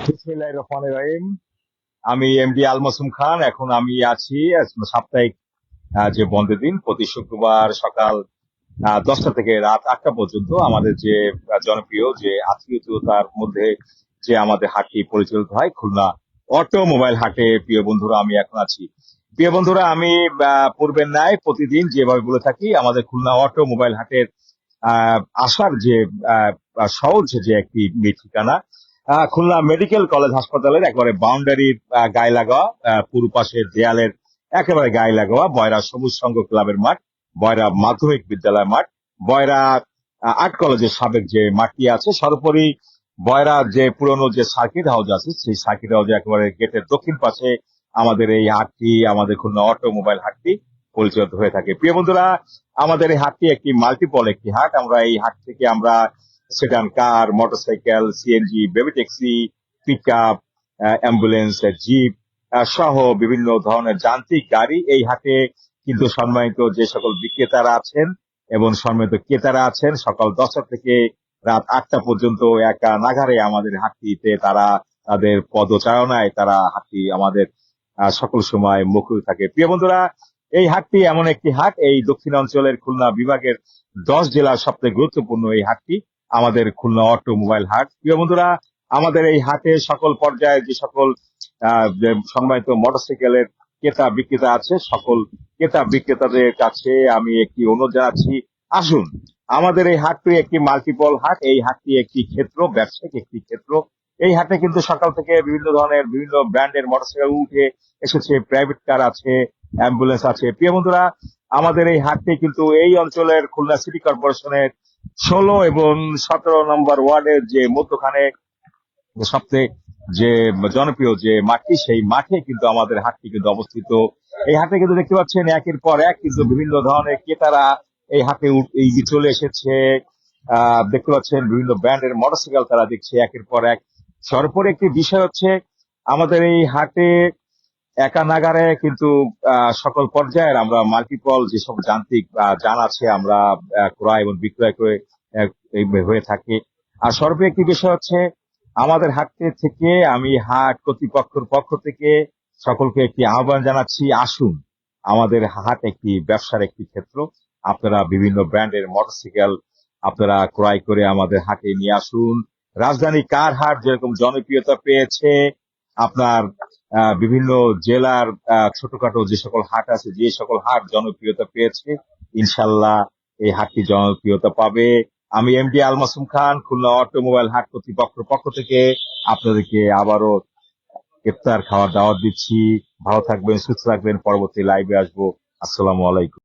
বিসমিল্লাহির রহমানির রহিম। আমি এমডি আল মাসুম খান। এখন আমি আছি সাপ্তাহিক যে বন্ধের দিন প্রতি শুক্রবার সকাল 10টা থেকে রাত 8টা পর্যন্ত আমাদের যে জনপ্রিয় যে আত্মীয়তার মধ্যে যে আমাদের হাটটি পরিচালিত হয় খুলনা অটোমোবাইল হাটে। প্রিয় বন্ধুরা, আমি এখন আছি। প্রিয় বন্ধুরা, আমি পূর্বের ন্যায় প্রতিদিন যেভাবে বলে থাকি, আমাদের খুলনা অটোমোবাইল হাটের আসার যে সহজ যে একটি ঠিকানা, খুলনা মেডিকেল কলেজ হাসপাতালের একেবারে বাউন্ডারির গায়ে লাগোয়া, পূর্ব পাশের দেয়ালের একেবারে গায়ে লাগোয়া বয়রা সবুজ সংঘ ক্লাবের মাঠ, বয়রা মাধ্যমিক বিদ্যালয় মাঠ, বয়রা আর্ট কলেজের সাবেক যে মাঠটি আছে, সর্বোপরি বয়রা যে পুরনো যে সার্কিট হাউস আছে, সেই সার্কিট হাউসে একেবারে গেটের দক্ষিণ পাশে আমাদের এই হাটটি, আমাদের খুলনা অটোমোবাইল হাটটি পরিচালিত হয়ে থাকে। প্রিয় বন্ধুরা, আমাদের এই হাটটি একটি মাল্টিপল একটি হাট। আমরা এই হাট থেকে আমরা sedan car, motorcycle, CNG, baby taxi, pickup, ambulance, jeep সহ বিভিন্ন ধরনের যান্ত্রিক গাড়ি এই হাটে কিন্তু সম্মানিত যে সকল বিক্রেতারা আছেন এবং সম্মানিত ক্রেতারা আছেন, সকাল 10টা থেকে রাত 8টা পর্যন্ত একা নাগারে আমাদের হাটটিতে তারা তাদের পদচারণায় তারা হাটটি আমাদের সকল সময় মুখর থাকে। প্রিয় বন্ধুরা, এই হাটটি এমন একটি হাট, এই দক্ষিণাঞ্চলের খুলনা বিভাগের 10 জেলার সবচেয়ে গুরুত্বপূর্ণ এই হাটটি আমাদের খুলনা অটোমোবাইল হাট। প্রিয় বন্ধুরা, আমাদের এই হাটে সকল পর্যায়ে যে সকল যে সম্মানিত মোটরসাইকেলের ক্রেতা বিক্রেতা আছে, সকল ক্রেতা বিক্রেতাদের কাছে আমি একটি অনুরোধ জানাচ্ছি, আসুন। আমাদের এই হাটটি একটি মাল্টিপল হাট। এই হাটটি একটি ক্ষেত্র, ব্যবসায়িক একটি ক্ষেত্র। এই হাটে কিন্তু সকাল থেকে বিভিন্ন ধরনের বিভিন্ন ব্র্যান্ডের মোটরসাইকেল উঠে এসেছে, প্রাইভেট কার আছে, অ্যাম্বুলেন্স আছে। প্রিয় বন্ধুরা, আমাদের এই হাটটি কিন্তু এই অঞ্চলের খুলনা সিটি কর্পোরেশনের 16 এবং 17 নম্বর ওয়ার্ডের যে মধ্যখানে সবচেয়ে যে জনপ্রিয় যে মাঠটি, সেই মাঠে কিন্তু আমাদের হাটটি কিন্তু অবস্থিত। এই হাটে কিন্তু দেখতে পাচ্ছেন একের পর এক কিন্তু বিভিন্ন ধরনের ক্রেতারা এই হাটে এই চলে এসেছে। দেখতে পাচ্ছেন বিভিন্ন ব্র্যান্ডের মোটরসাইকেল তারা দেখছে একের পর এক। সর্বোপরি একটি বিষয় হচ্ছে, আমাদের এই হাটে একা নাগারে কিন্তু সকল পর্যায়ের আমরা মাল্টিপল যেসব যান্ত্রিক যান আছে আমরা ক্রয় এবং বিক্রয় করে এই হয়ে থাকে। আর সর্বোপরি একটি বিষয় হচ্ছে, আমাদের হাটে থেকে আমি হাট কর্তৃপক্ষের পক্ষ থেকে সকলকে একটি আহ্বান জানাচ্ছি, আসুন। আমাদের হাট একটি ব্যবসার একটি ক্ষেত্র। আপনারা বিভিন্ন ব্র্যান্ডের মোটরসাইকেল আপনারা ক্রয় করে আমাদের হাটে নিয়ে আসুন। রাজধানী কার হাট যেরকম জনপ্রিয়তা পেয়েছে, আপনার বিভিন্ন জেলার ছোটখাটো যে সকল হাট আছে, যে সকল হাট জনপ্রিয়তা পেয়েছে, ইনশাল্লাহ এই হাটটি জনপ্রিয়তা পাবে। আমি এমডি আল মাসুম খান, খুলনা অটোমোবাইল হাট কর্তৃপক্ষের পক্ষ থেকে আপনাদেরকে আবারও ইফতার খাওয়ার দাওয়াত দিচ্ছি। ভালো থাকবেন, সুস্থ থাকবেন। পরবর্তী লাইভে আসবো। আসসালামু আলাইকুম।